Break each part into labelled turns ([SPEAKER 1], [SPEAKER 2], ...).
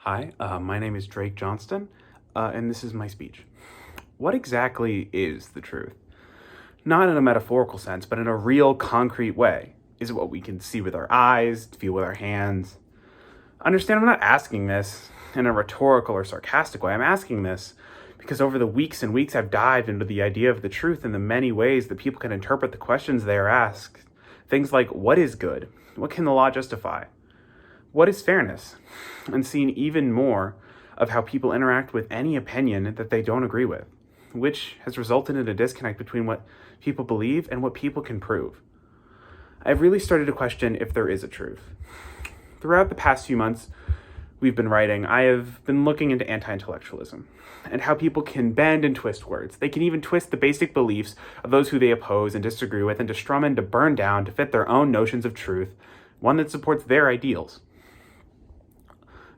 [SPEAKER 1] Hi, my name is Drake Johnston, and this is my speech. What exactly is the truth? Not in a metaphorical sense, but in a real, concrete way. Is it what we can see with our eyes, feel with our hands? Understand, I'm not asking this in a rhetorical or sarcastic way. I'm asking this because over the weeks and weeks I've dived into the idea of the truth in the many ways that people can interpret the questions they are asked. Things like, what is good? What can the law justify? What is fairness? And seen even more of how people interact with any opinion that they don't agree with, which has resulted in a disconnect between what people believe and what people can prove. I've really started to question if there is a truth. Throughout the past few months we've been writing, I have been looking into anti-intellectualism and how people can bend and twist words. They can even twist the basic beliefs of those who they oppose and disagree with, and to strum and to burn down to fit their own notions of truth, one that supports their ideals.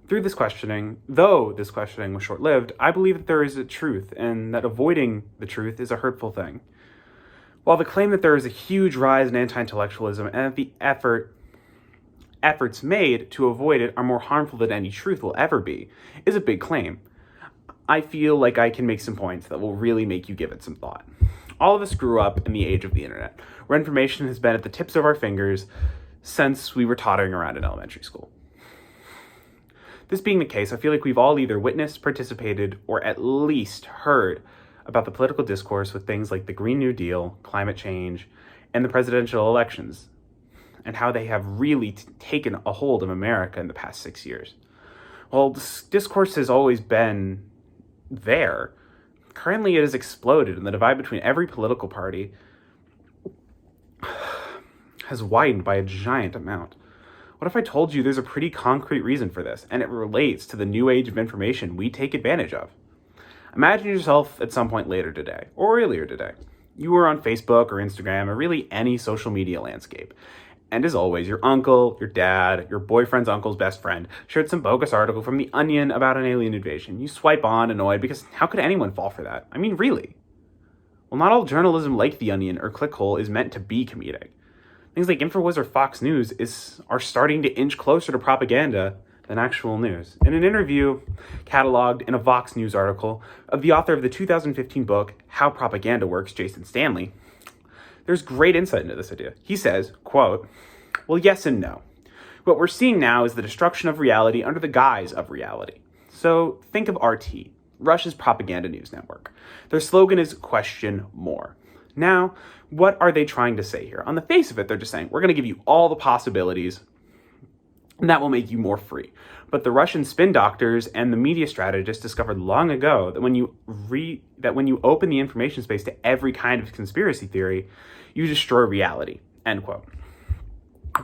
[SPEAKER 1] Through this questioning, though this questioning was short-lived, I believe that there is a truth and that avoiding the truth is a hurtful thing. While the claim that there is a huge rise in anti-intellectualism and that the efforts made to avoid it are more harmful than any truth will ever be, is a big claim, I feel like I can make some points that will really make you give it some thought. All of us grew up in the age of the internet, where information has been at the tips of our fingers since we were tottering around in elementary school. This being the case, I feel like we've all either witnessed, participated, or at least heard about the political discourse with things like the Green New Deal, climate change, and the presidential elections, and how they have really taken a hold of America in the past 6 years. While this discourse has always been there, currently it has exploded, and the divide between every political party has widened by a giant amount. What if I told you there's a pretty concrete reason for this, and it relates to the new age of information we take advantage of? Imagine yourself at some point later today, or earlier today. You were on Facebook or Instagram, or really any social media landscape. And as always, your uncle, your dad, your boyfriend's uncle's best friend shared some bogus article from The Onion about an alien invasion. You swipe on, annoyed, because how could anyone fall for that? I mean, really? Well, not all journalism like The Onion or Clickhole is meant to be comedic. Things like InfoWars or Fox News are starting to inch closer to propaganda than actual news. In an interview cataloged in a Vox News article of the author of the 2015 book, How Propaganda Works, Jason Stanley, there's great insight into this idea. He says, quote, well, yes and no. What we're seeing now is the destruction of reality under the guise of reality. So think of RT, Russia's propaganda news network. Their slogan is question more. Now, what are they trying to say here? On the face of it, they're just saying, we're going to give you all the possibilities, and that will make you more free. But the Russian spin doctors and the media strategists discovered long ago that when you open the information space to every kind of conspiracy theory, you destroy reality, end quote.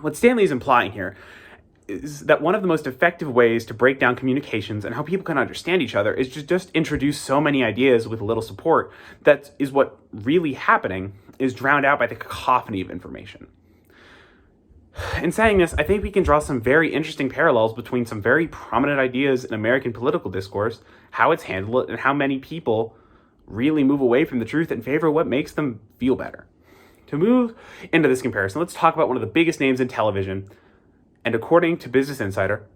[SPEAKER 1] What Stanley is implying here is that one of the most effective ways to break down communications and how people can understand each other is to just introduce so many ideas with little support that is what really happening is drowned out by the cacophony of information. In saying this, I think we can draw some very interesting parallels between some very prominent ideas in American political discourse, how it's handled, and how many people really move away from the truth in favor of what makes them feel better. To move into this comparison, let's talk about one of the biggest names in television, and according to Business Insider,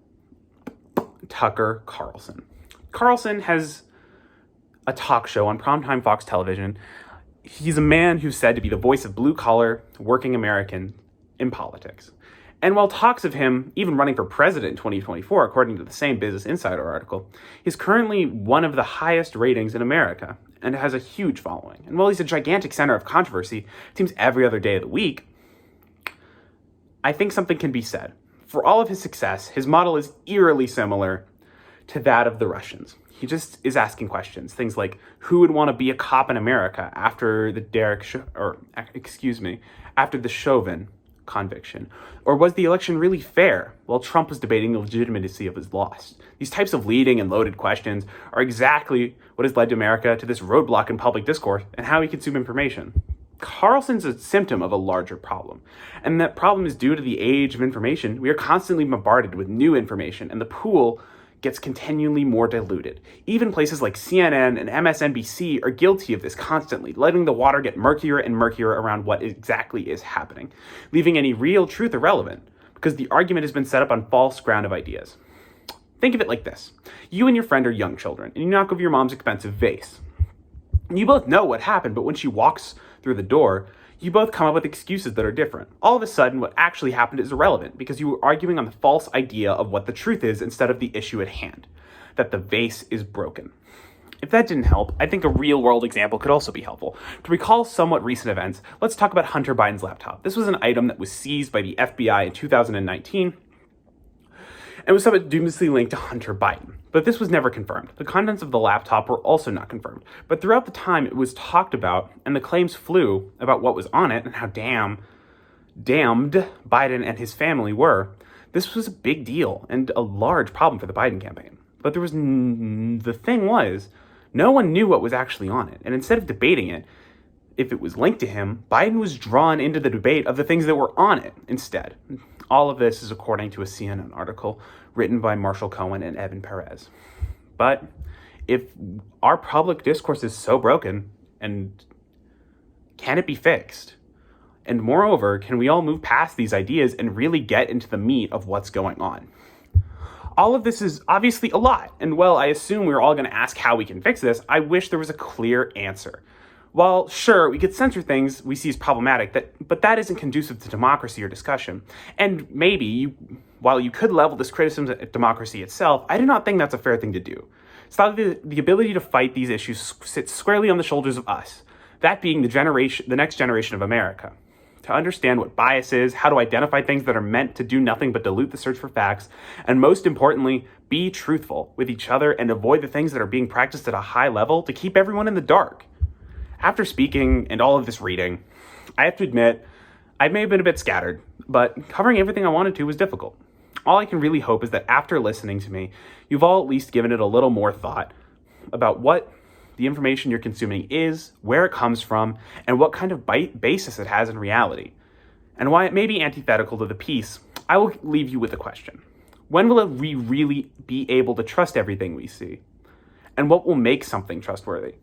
[SPEAKER 1] Tucker Carlson. Carlson has a talk show on primetime Fox television. He's a man who's said to be the voice of blue-collar, working American in politics. And while talks of him even running for president in 2024, according to the same Business Insider article, he's currently one of the highest ratings in America and has a huge following. And while he's a gigantic center of controversy, it seems every other day of the week, I think something can be said. For all of his success, his model is eerily similar to that of the Russians. He just is asking questions, things like who would want to be a cop in America after after the Chauvin conviction? Or was the election really fair while Trump was debating the legitimacy of his loss? These types of leading and loaded questions are exactly what has led America to this roadblock in public discourse and how we consume information. Carlson's a symptom of a larger problem, and that problem is due to the age of information. We are constantly bombarded with new information, and the pool gets continually more diluted. Even places like CNN and MSNBC are guilty of this constantly, letting the water get murkier and murkier around what exactly is happening, leaving any real truth irrelevant, because the argument has been set up on false ground of ideas. Think of it like this. You and your friend are young children, and you knock over your mom's expensive vase. You both know what happened, but when she walks through the door, you both come up with excuses that are different. All of a sudden, what actually happened is irrelevant because you were arguing on the false idea of what the truth is instead of the issue at hand, that the vase is broken. If that didn't help, I think a real-world example could also be helpful. To recall somewhat recent events, let's talk about Hunter Biden's laptop. This was an item that was seized by the FBI in 2019, and was somewhat dubiously linked to Hunter Biden. But this was never confirmed. The contents of the laptop were also not confirmed. But throughout the time it was talked about, and the claims flew about what was on it and how damned Biden and his family were, this was a big deal and a large problem for the Biden campaign. But the thing was, no one knew what was actually on it. And instead of debating it, if it was linked to him, Biden was drawn into the debate of the things that were on it instead. All of this is according to a CNN article written by Marshall Cohen and Evan Perez. But if our public discourse is so broken, and can it be fixed? And moreover, can we all move past these ideas and really get into the meat of what's going on? All of this is obviously a lot, and while I assume we're all going to ask how we can fix this, I wish there was a clear answer. While, sure, we could censor things we see as problematic, but that isn't conducive to democracy or discussion. And maybe, while you could level this criticism at democracy itself, I do not think that's a fair thing to do. It's thought that the ability to fight these issues sits squarely on the shoulders of us, that being the next generation of America. To understand what bias is, how to identify things that are meant to do nothing but dilute the search for facts, and most importantly, be truthful with each other and avoid the things that are being practiced at a high level to keep everyone in the dark. After speaking and all of this reading, I have to admit, I may have been a bit scattered, but covering everything I wanted to was difficult. All I can really hope is that after listening to me, you've all at least given it a little more thought about what the information you're consuming is, where it comes from, and what kind of basis it has in reality. And why it may be antithetical to the piece, I will leave you with a question. When will we really be able to trust everything we see? And what will make something trustworthy?